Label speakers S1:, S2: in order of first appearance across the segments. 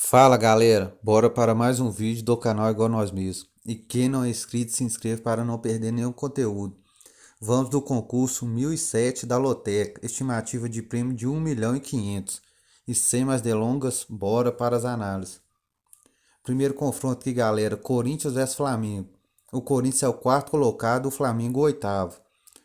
S1: Fala galera, bora para mais um vídeo do canal Igual Nós Mesmos. E quem não é inscrito, se inscreva para não perder nenhum conteúdo. Vamos do concurso 1007 da Loteca, estimativa de prêmio de 1.500.000. E sem mais delongas, bora para as análises. Primeiro confronto aqui galera, Corinthians vs Flamengo. O Corinthians é o quarto colocado, o Flamengo o oitavo.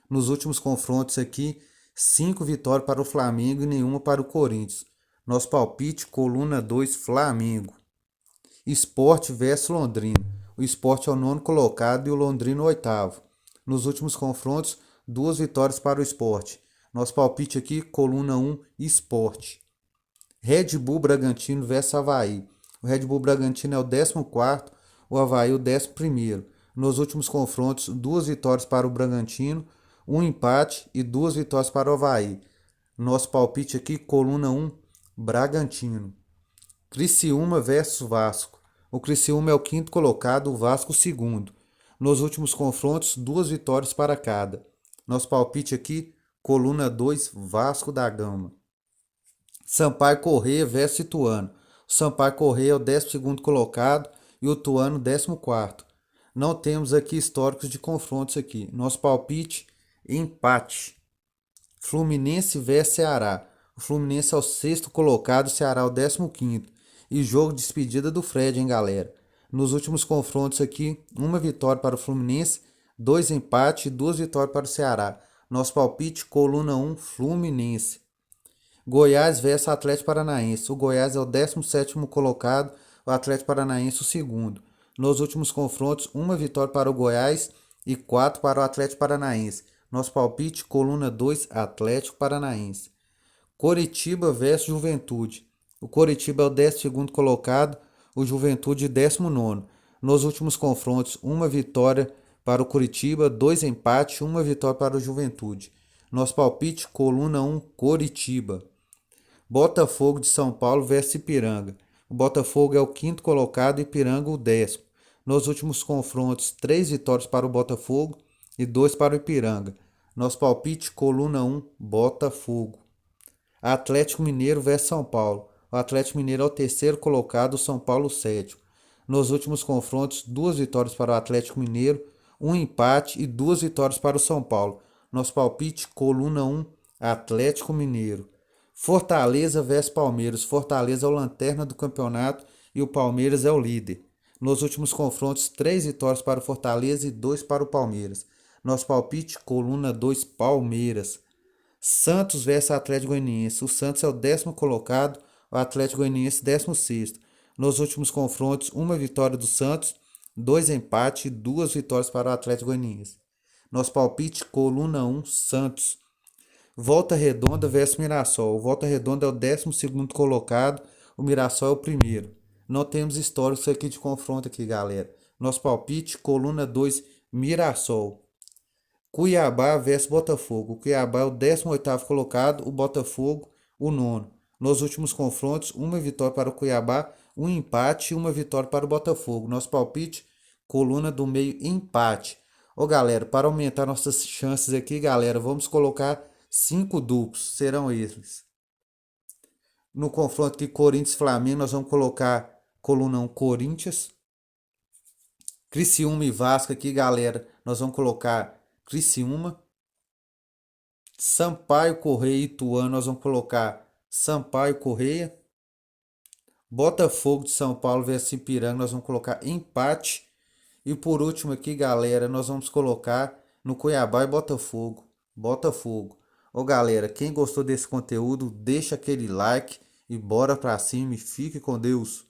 S1: Nos últimos confrontos aqui, 5 vitórias para o Flamengo e nenhuma para o Corinthians. Nosso palpite, coluna 2, Flamengo. Sport vs Londrina. O Sport é o nono colocado e o Londrina o oitavo. Nos últimos confrontos, 2 vitórias para o Sport. Nosso palpite aqui, coluna 1, Sport. Red Bull Bragantino vs Avaí. O Red Bull Bragantino é o 14º, o Avaí o 11º. Nos últimos confrontos, 2 vitórias para o Bragantino, um empate e 2 vitórias para o Avaí. Nosso palpite aqui, coluna 1, Bragantino. Criciúma versus Vasco. O Criciúma é o quinto colocado, o Vasco o segundo. Nos últimos confrontos, 2 vitórias para cada. Nosso palpite aqui, coluna 2, Vasco da Gama. Sampaio Corrêa versus Ituano. O Sampaio Corrêa é o 12º colocado e o Ituano 14º. Não temos aqui históricos de confrontos aqui. Nosso palpite, empate. Fluminense vs Ceará. O Fluminense é o sexto colocado, o Ceará é o 15º. E jogo de despedida do Fred, hein, galera? Nos últimos confrontos aqui, uma vitória para o Fluminense, 2 empates e 2 vitórias para o Ceará. Nosso palpite, coluna 1, Fluminense. Goiás vs Atlético Paranaense. O Goiás é o 17º colocado, o Atlético Paranaense o segundo. Nos últimos confrontos, uma vitória para o Goiás e 4 para o Atlético Paranaense. Nosso palpite, coluna 2, Atlético Paranaense. Coritiba vs Juventude. O Coritiba é o 12º colocado, o Juventude 19º. Nos últimos confrontos, uma vitória para o Coritiba, 2 empates e uma vitória para o Juventude. Nosso palpite, coluna 1, Coritiba. Botafogo de São Paulo vs Ipiranga. O Botafogo é o quinto colocado e Ipiranga o 10º. Nos últimos confrontos, 3 vitórias para o Botafogo e 2 para o Ipiranga. Nosso palpite, coluna 1, Botafogo. Atlético Mineiro vs São Paulo. O Atlético Mineiro é o terceiro colocado, o São Paulo o sétimo. Nos últimos confrontos, 2 vitórias para o Atlético Mineiro, um empate e 2 vitórias para o São Paulo. Nosso palpite, coluna 1, Atlético Mineiro. Fortaleza vs Palmeiras. Fortaleza é o lanterna do campeonato e o Palmeiras é o líder. Nos últimos confrontos, 3 vitórias para o Fortaleza e 2 para o Palmeiras. Nosso palpite, coluna 2, Palmeiras. Santos vs Atlético Goianiense. O Santos é o 10º colocado, o Atlético Goianiense 16º. Nos últimos confrontos, uma vitória do Santos, 2 empates e 2 vitórias para o Atlético Goianiense. Nosso palpite, coluna 1, Santos. Volta Redonda vs Mirassol. O Volta Redonda é o 12º colocado, o Mirassol é o primeiro. Não temos históricos aqui de confronto aqui, galera. Nosso palpite, coluna 2, Mirassol. Cuiabá vs Botafogo. O Cuiabá é o 18º colocado, o Botafogo o nono. Nos últimos confrontos, uma vitória para o Cuiabá, um empate e uma vitória para o Botafogo. Nosso palpite, coluna do meio, empate. Ô galera, para aumentar nossas chances aqui, galera, vamos colocar 5 duplos, serão eles. No confronto de Corinthians e Flamengo, nós vamos colocar coluna 1, Corinthians. Criciúma e Vasco aqui, galera, nós vamos colocar Criciúma. Sampaio Correia e Ituano, nós vamos colocar Sampaio Correia. Botafogo de São Paulo vs Ipiranga, nós vamos colocar empate. E por último aqui, galera, nós vamos colocar no Cuiabá e Botafogo. Botafogo. Ô galera, quem gostou desse conteúdo, deixa aquele like e bora pra cima e fique com Deus.